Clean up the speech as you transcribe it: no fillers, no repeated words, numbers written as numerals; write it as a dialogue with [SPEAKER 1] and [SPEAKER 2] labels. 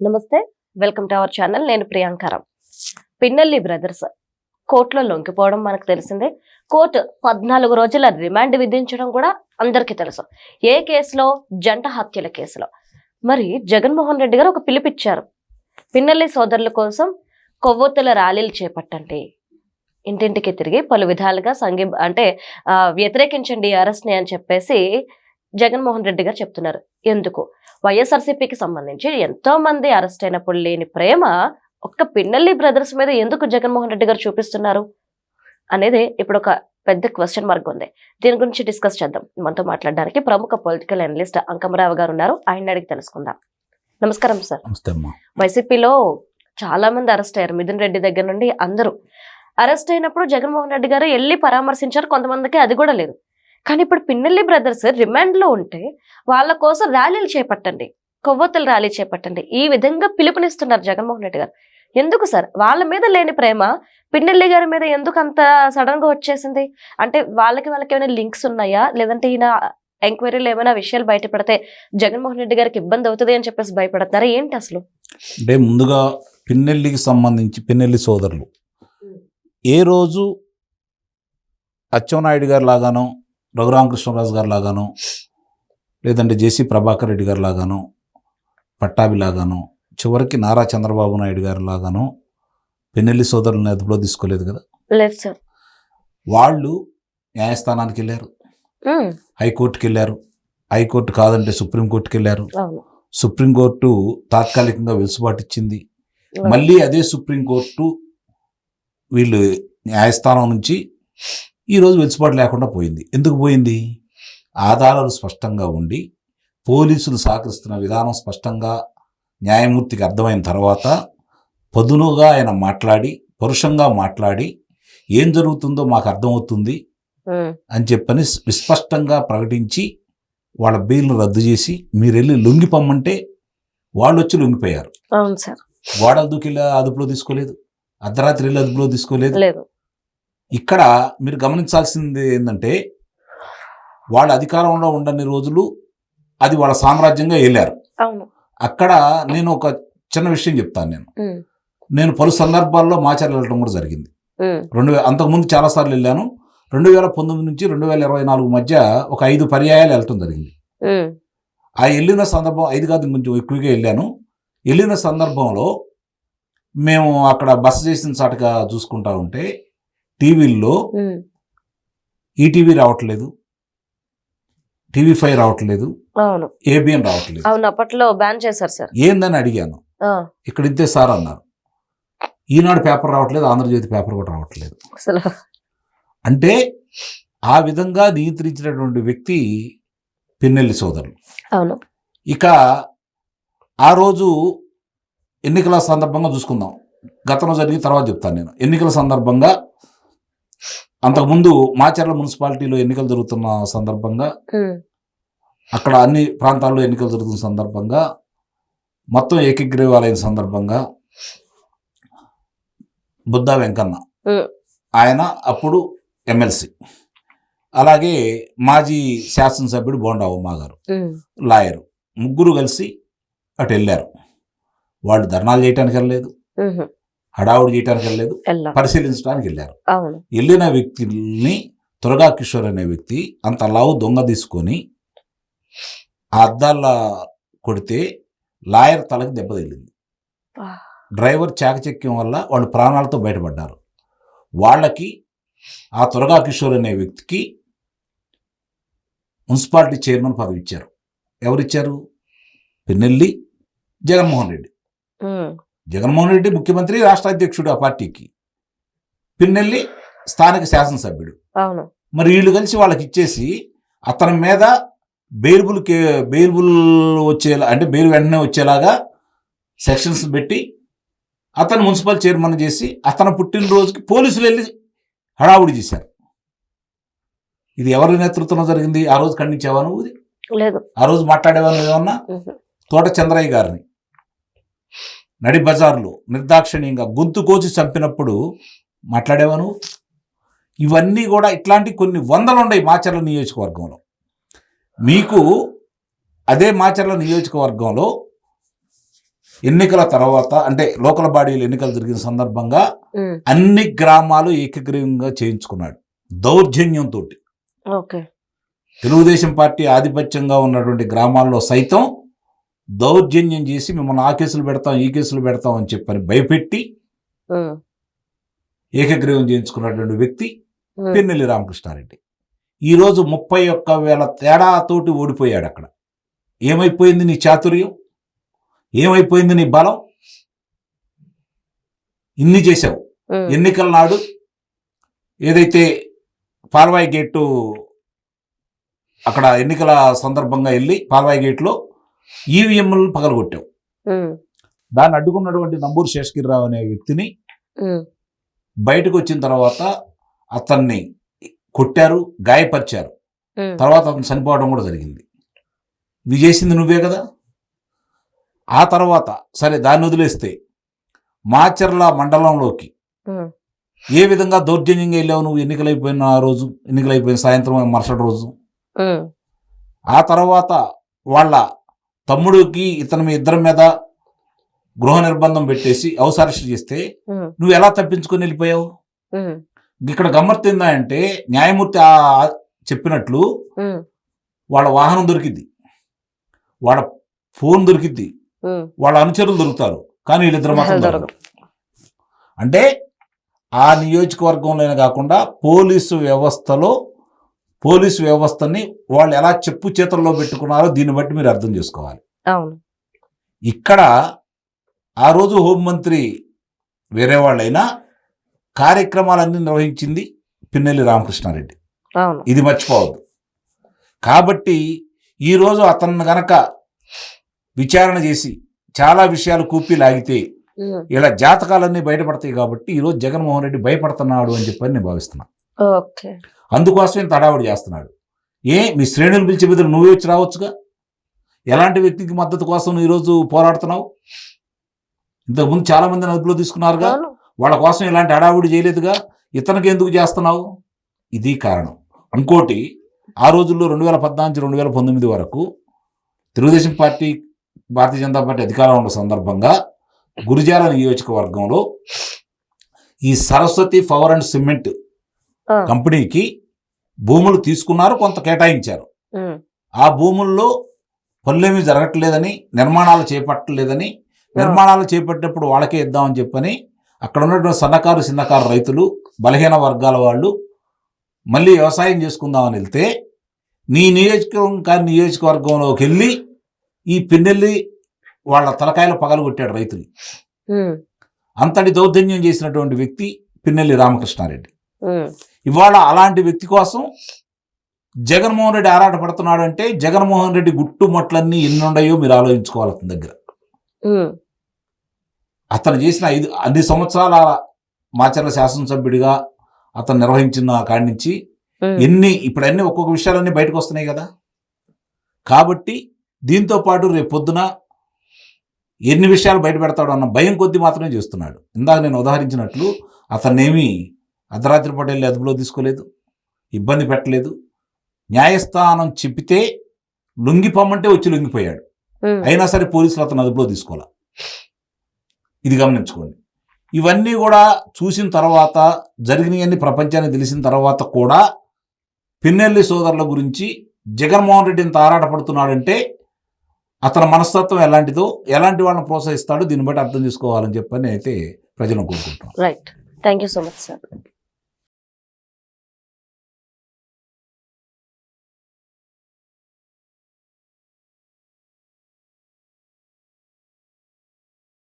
[SPEAKER 1] నమస్తే, welcome to our channel. నేను ప్రియాంకరం. Pinnelli brothers కోర్టులో లొంగిపోవడం మనకు తెలిసిందే. కోర్టు 14 రోజుల రిమాండ్ విధించడం కూడా అందరికీ తెలుసు. ఏ కేసులో? జంట హత్యల కేసులో. మరి జగన్మోహన్ రెడ్డి గారు ఒక పిలుపిచ్చారు. పిన్నెల్లి సోదరుల కోసం కొవ్వొత్తుల ర్యాలీలు చేపట్టండి, ఇంటింటికి తిరిగి పలు విధాలుగా వ్యతిరేకించండి అరెస్ట్ ని అని చెప్పేసి జగన్మోహన్ రెడ్డి గారు చెప్తున్నారు. ఎందుకు? వైఎస్ఆర్సీపీకి సంబంధించి ఎంతో మంది అరెస్ట్ అయినప్పుడు లేని ప్రేమ ఒక్క పిన్నెల్లి బ్రదర్స్ మీద ఎందుకు జగన్మోహన్ రెడ్డి గారు చూపిస్తున్నారు అనేది ఇప్పుడు ఒక పెద్ద క్వశ్చన్ మార్క్ ఉంది. దీని గురించి డిస్కస్ చేద్దాం. మనతో మాట్లాడడానికి ప్రముఖ పొలిటికల్ అనలిస్ట్ అంకమరావు గారు ఉన్నారు. ఆయన అడిగి తెలుసుకుందాం. నమస్కారం సార్. వైసీపీలో చాలా మంది అరెస్ట్ అయ్యారు. మిథున్ రెడ్డి దగ్గర నుండి అందరూ అరెస్ట్ అయినప్పుడు జగన్మోహన్ రెడ్డి గారు వెళ్ళి పరామర్శించారు. కొంతమందికి అది కూడా లేదు. కానీ ఇప్పుడు పిన్నెల్లి బ్రదర్స్ రిమాండ్ లో ఉంటే వాళ్ళ కోసం ర్యాలీలు చేపట్టండి, కొవ్వొత్తుల ర్యాలీ చేపట్టండి, ఈ విధంగా పిలుపునిస్తున్నారు జగన్మోహన్ రెడ్డి గారు. ఎందుకు సార్? వాళ్ళ మీద లేని ప్రేమ పిన్నెల్లి గారి మీద ఎందుకు అంత సడన్ గా వచ్చేసింది? అంటే వాళ్ళకి ఏమైనా లింక్స్ ఉన్నాయా? లేదంటే ఈయన ఎంక్వైరీలో ఏమైనా విషయాలు బయటపడితే జగన్మోహన్ రెడ్డి గారికి ఇబ్బంది అవుతుంది అని చెప్పేసి భయపడుతున్నారా ఏంటి అసలు?
[SPEAKER 2] అంటే ముందుగా పిన్నెల్లికి సంబంధించి పిన్నెల్లి సోదరులు ఏ రోజు అచ్చెన్నాయుడు గారు లాగానో, రఘురామకృష్ణరాజు గారు లాగానో, లేదంటే జేసీ ప్రభాకర్ రెడ్డి గారు లాగానో, పట్టాభి లాగానో, చివరికి నారా చంద్రబాబు నాయుడు గారు లాగానో పిన్నెల్లి సోదరులను అదుపులో తీసుకోలేదు కదా.
[SPEAKER 1] లేదు సార్.
[SPEAKER 2] వాళ్ళు న్యాయస్థానానికి వెళ్ళారు, హైకోర్టుకి వెళ్ళారు, హైకోర్టు కాదంటే సుప్రీంకోర్టుకి వెళ్ళారు. సుప్రీంకోర్టు తాత్కాలికంగా వెసులుబాటు ఇచ్చింది. మళ్ళీ అదే సుప్రీంకోర్టు వీళ్ళు న్యాయస్థానం నుంచి ఈరోజు వెసులుబాటు లేకుండా పోయింది. ఎందుకు పోయింది? ఆధారాలు స్పష్టంగా ఉండి పోలీసులు సహకరిస్తున్న విధానం స్పష్టంగా న్యాయమూర్తికి అర్థమైన తర్వాత పదునుగా ఆయన మాట్లాడి, పరుషంగా మాట్లాడి ఏం జరుగుతుందో మాకు అర్థమవుతుంది అని చెప్పని విస్పష్టంగా ప్రకటించి వాళ్ళ బెయిల్ను రద్దు చేసి మీరు వెళ్ళి లొంగిపోమ్మంటే వాళ్ళు వచ్చి లొంగిపోయారు. గోడలు దూకెళ్ళి అదుపులో తీసుకోలేదు, అర్ధరాత్రి వెళ్ళి అదుపులో తీసుకోలేదు. ఇక్కడ మీరు గమనించాల్సింది ఏంటంటే వాళ్ళ అధికారంలో ఉండని రోజులు అది వాళ్ళ సామ్రాజ్యంగా వెళ్ళారు. అక్కడ నేను ఒక చిన్న విషయం చెప్తాను. నేను పలు సందర్భాల్లో మాచర్ల వెళ్ళడం కూడా జరిగింది. అంతకుముందు చాలాసార్లు వెళ్ళాను. 2019 నుంచి 2024 మధ్య ఒక 5 పర్యాయాలు వెళ్ళటం జరిగింది. ఆ వెళ్ళిన సందర్భం 5 కాదు, కొంచెం ఎక్కువగా వెళ్ళాను. వెళ్ళిన సందర్భంలో మేము అక్కడ బస చేసిన చాటుగా చూసుకుంటా ఉంటే టీవీల్లో ఈటీవీ రావట్లేదు, టీవీ5 రావట్లేదు, ఏబిఎన్ రావట్లేదు.
[SPEAKER 1] అప్పట్లో బ్యాన్ చేశారు సార్.
[SPEAKER 2] ఏందని అడిగాను. ఇక్కడ ఇంతే సార్ అన్నారు. ఈనాడు పేపర్ రావట్లేదు, ఆంధ్రజ్యోతి పేపర్ కూడా రావట్లేదు. అంటే ఆ విధంగా నియంత్రించినటువంటి వ్యక్తి పిన్నెల్లి సోదరులు. ఇక ఆ రోజు ఎన్నికల సందర్భంగా చూసుకుందాం. గతంలో జరిగిన తర్వాత చెప్తాను నేను. ఎన్నికల సందర్భంగా అంతకుముందు మాచర్ల మున్సిపాలిటీలో ఎన్నికలు జరుగుతున్న సందర్భంగా, అక్కడ అన్ని ప్రాంతాల్లో ఎన్నికలు జరుగుతున్న సందర్భంగా, మొత్తం ఏకగ్రీవాలైన సందర్భంగా బుద్ధా వెంకన్న ఆయన అప్పుడు ఎమ్మెల్సీ, అలాగే మాజీ శాసనసభ్యుడు బోండా ఉమా గారు లాయరు, ముగ్గురు కలిసి అటు వెళ్ళారు. వాళ్ళు ధర్నాలు చేయడానికి వెళ్ళలేదు, హడావుడి చేయడానికి వెళ్ళలేదు, పరిశీలించడానికి వెళ్ళారు. వెళ్ళిన వ్యక్తిని తురగా కిషోర్ అనే వ్యక్తి అంత లావు దొంగ తీసుకొని ఆ అద్దాల కొడితే లాయర్ తలకి దెబ్బ తగిలింది. డ్రైవర్ చాకచక్యం వల్ల వాళ్ళు ప్రాణాలతో బయటపడ్డారు. వాళ్ళకి ఆ తురగా కిషోర్ అనే వ్యక్తికి మున్సిపాలిటీ చైర్మన్ పదవి ఇచ్చారు. ఎవరిచ్చారు? పిన్నెల్లి జగన్మోహన్ రెడ్డి. జగన్మోహన్ రెడ్డి ముఖ్యమంత్రి, రాష్ట్ర అధ్యక్షుడు ఆ పార్టీకి. పిన్నెల్లి స్థానిక శాసనసభ్యుడు. మరి వీళ్ళు కలిసి వాళ్ళకి ఇచ్చేసి అతని మీద బెయిల్బుల్ వచ్చేలా, అంటే బెయిల్ వెంటనే వచ్చేలాగా సెక్షన్స్ పెట్టి అతను మున్సిపల్ చైర్మన్ చేసి అతను పుట్టినరోజుకి పోలీసులు వెళ్ళి హడావుడి చేశారు. ఇది ఎవరి నేతృత్వంలో జరిగింది? ఆ రోజు ఖండించావా నువ్వు?
[SPEAKER 1] లేదు.
[SPEAKER 2] ఆ రోజు మాట్లాడేవా ఏమన్నా? తోట చంద్రయ్య గారిని నడి బజార్లో నిర్దాక్షిణ్యంగా గొంతు కోచి చంపినప్పుడు మాట్లాడేవా నువ్వు? ఇవన్నీ కూడా ఇట్లాంటి కొన్ని వందలు ఉన్నాయి మాచర్ల నియోజకవర్గంలో. మీకు అదే మాచర్ల నియోజకవర్గంలో ఎన్నికల తర్వాత అంటే లోకల్ బాడీలు ఎన్నికలు జరిగిన సందర్భంగా
[SPEAKER 1] ఉమ్,
[SPEAKER 2] అన్ని గ్రామాలు ఏకగ్రీవంగా చేయించుకున్నాడు దౌర్జన్యంతో.
[SPEAKER 1] ఓకే.
[SPEAKER 2] తెలుగుదేశం పార్టీ ఆధిపత్యంగా ఉన్నటువంటి గ్రామాల్లో సైతం దౌర్జన్యం చేసి మిమ్మల్ని ఆ కేసులు పెడతాం ఈ కేసులు పెడతాం అని చెప్పని భయపెట్టి
[SPEAKER 1] ఉమ్,
[SPEAKER 2] ఏకగ్రీవం చేయించుకున్నటువంటి వ్యక్తి
[SPEAKER 1] ఉమ్,
[SPEAKER 2] పిన్నెల్లి రామకృష్ణారెడ్డి. ఈరోజు 31,000 తేడాతోటి ఓడిపోయాడు అక్కడ. ఏమైపోయింది నీ చాతుర్యం, ఏమైపోయింది నీ బలం? ఇన్ని చేశావు.
[SPEAKER 1] ఉమ్,
[SPEAKER 2] ఎన్నికల నాడు ఏదైతే పాల్వాయి గేటు అక్కడ ఎన్నికల సందర్భంగా వెళ్ళి పాల్వాయి గేట్లో ఈవీఎంలను పగలగొట్టావు.
[SPEAKER 1] ఉమ్,
[SPEAKER 2] దాన్ని అడ్డుకున్నటువంటి నంబూరు శేషగిరిరావు అనే వ్యక్తిని
[SPEAKER 1] ఉమ్,
[SPEAKER 2] బయటకు వచ్చిన తర్వాత అతన్ని కొట్టారు, గాయపరిచారు.
[SPEAKER 1] ఉమ్,
[SPEAKER 2] తర్వాత అతను చనిపోవడం కూడా జరిగింది. ఇవి చేసింది నువ్వే కదా. ఆ తర్వాత సరే దాన్ని వదిలేస్తే మాచర్ల మండలంలోకి
[SPEAKER 1] ఉమ్,
[SPEAKER 2] ఏ విధంగా దౌర్జన్యంగా వెళ్ళావు నువ్వు ఎన్నికలైపోయిన ఆ రోజు, ఎన్నికలైపోయిన సాయంత్రం మరుసటి రోజు.
[SPEAKER 1] ఉమ్,
[SPEAKER 2] ఆ తర్వాత వాళ్ళ తమ్ముడికి మీ ఇద్దరి మీద గృహ నిర్బంధం పెట్టేసి హౌస్ అరెస్ట్ చేస్తే
[SPEAKER 1] ఉమ్,
[SPEAKER 2] నువ్వు ఎలా తప్పించుకొని వెళ్ళిపోయావు?
[SPEAKER 1] ఉమ్,
[SPEAKER 2] ఇక్కడ గమ్మత్తు ఏందంటే న్యాయమూర్తి చెప్పినట్లు
[SPEAKER 1] ఉమ్,
[SPEAKER 2] వాళ్ళ వాహనం దొరికింది, వాళ్ళ ఫోన్ దొరికింది,
[SPEAKER 1] ఉమ్,
[SPEAKER 2] వాళ్ళ అనుచరులు దొరుకుతారు, కానీ వీళ్ళిద్దరు మాత్రం
[SPEAKER 1] దొరకరు.
[SPEAKER 2] దొరకరు. అంటే ఆ నియోజకవర్గంలోనే కాకుండా పోలీసు వ్యవస్థని వాళ్ళు ఎలా చెప్పు చేతుల్లో పెట్టుకున్నారో దీన్ని బట్టి మీరు అర్థం చేసుకోవాలి.
[SPEAKER 1] అవును.
[SPEAKER 2] ఇక్కడ ఆ రోజు హోంమంత్రి వేరే వాళ్ళైనా కార్యక్రమాలన్నీ నిర్వహించింది పిన్నెల్లి రామకృష్ణారెడ్డి.
[SPEAKER 1] అవును.
[SPEAKER 2] ఇది మర్చిపోవద్దు. కాబట్టి ఈరోజు అతన్ని గనక విచారణ చేసి చాలా విషయాలు కూపి లాగితే
[SPEAKER 1] ఉమ్,
[SPEAKER 2] ఇలా జాతకాలన్నీ బయటపడతాయి. కాబట్టి ఈరోజు జగన్మోహన్ రెడ్డి భయపడుతున్నాడు అని చెప్పని నేను భావిస్తున్నాను.
[SPEAKER 1] ఓకే.
[SPEAKER 2] అందుకోసమే ఇంత హడావుడి చేస్తున్నాడు. మీ శ్రేణులు పిలిచే బదులు నువ్వే వచ్చి రావచ్చుగా. ఎలాంటి వ్యక్తికి మద్దతు కోసం నువ్వు ఈరోజు పోరాడుతున్నావు? ఇంతకుముందు చాలా మందిని అదుపులో తీసుకున్నారుగా,
[SPEAKER 1] అవును.
[SPEAKER 2] వాళ్ళ కోసం ఇలాంటి హడావుడి చేయలేదుగా. ఇతనికి ఎందుకు చేస్తున్నావు? ఇది కారణం. ఇంకోటి, ఆ రోజుల్లో 2014-2019 వరకు తెలుగుదేశం పార్టీ, భారతీయ జనతా పార్టీ అధికారంలో ఉన్న సందర్భంగా గురిజాల నియోజకవర్గంలో ఈ సరస్వతి పవర్ అండ్ సిమెంట్
[SPEAKER 1] ఆ,
[SPEAKER 2] కంపెనీకి భూములు తీసుకున్నారు, కొంత కేటాయించారు.
[SPEAKER 1] ఉమ్,
[SPEAKER 2] ఆ భూముల్లో పనులేమీ జరగట్లేదని, నిర్మాణాలు చేపట్టలేదని, నిర్మాణాలు చేపట్టినప్పుడు వాళ్ళకే ఇద్దామని చెప్పని అక్కడ ఉన్నటువంటి సన్నకారు చిన్నకారు రైతులు, బలహీన వర్గాల వాళ్ళు మళ్ళీ వ్యవసాయం చేసుకుందామని వెళ్తే నీ నియోజకవర్గంలోకి వెళ్ళి ఈ పిన్నెల్లి వాళ్ళ తలకాయలు పగలగొట్టాడు రైతులు.
[SPEAKER 1] ఉమ్,
[SPEAKER 2] అంతటి దౌర్జన్యం చేసినటువంటి వ్యక్తి పిన్నెల్లి రామకృష్ణారెడ్డి.
[SPEAKER 1] ఉమ్,
[SPEAKER 2] ఇవాళ అలాంటి వ్యక్తి కోసం జగన్మోహన్ రెడ్డి ఆరాట పడుతున్నాడు అంటే జగన్మోహన్ రెడ్డి గుట్టుమట్లన్నీ ఎన్ని ఉన్నాయో మీరు ఆలోచించుకోవాలి. అతని దగ్గర
[SPEAKER 1] ఉమ్,
[SPEAKER 2] అతను చేసిన 5 సంవత్సరాల మాచర్ల శాసనసభ్యుడిగా అతను నిర్వహించిన కాడి నుంచి
[SPEAKER 1] ఉమ్,
[SPEAKER 2] ఇప్పుడు అన్ని ఒక్కొక్క విషయాలన్నీ బయటకు వస్తున్నాయి కదా. కాబట్టి దీంతో పాటు రేపు పొద్దున ఎన్ని విషయాలు బయట పెడతాడు అన్న భయం కొద్దీ మాత్రమే చేస్తున్నాడు. ఇందాక నేను ఉదాహరించినట్లు అతన్నేమీ అర్ధరాత్రి పూట వెళ్ళి అదుపులో తీసుకోలేదు, ఇబ్బంది పెట్టలేదు. న్యాయస్థానం చెప్పితే లొంగిపోమంటే వచ్చి లొంగిపోయాడు.
[SPEAKER 1] ఉమ్,
[SPEAKER 2] అయినా సరే పోలీసులు అతను అదుపులో తీసుకోవాలి. ఇది గమనించుకోండి. ఇవన్నీ కూడా చూసిన తర్వాత, జరిగినవన్నీ ప్రపంచానికి తెలిసిన తర్వాత కూడా పిన్నెల్లి సోదరుల గురించి జగన్మోహన్ రెడ్డి ఇంత ఆరాటపడుతున్నాడంటే అతని మనస్తత్వం ఎలాంటిదో, ఎలాంటి వాళ్ళని ప్రోత్సహిస్తాడో దీన్ని బట్టి అర్థం చేసుకోవాలని చెప్పని అయితే ప్రజలను కోరుకుంటున్నాం.
[SPEAKER 1] Right. Thank you so much sir.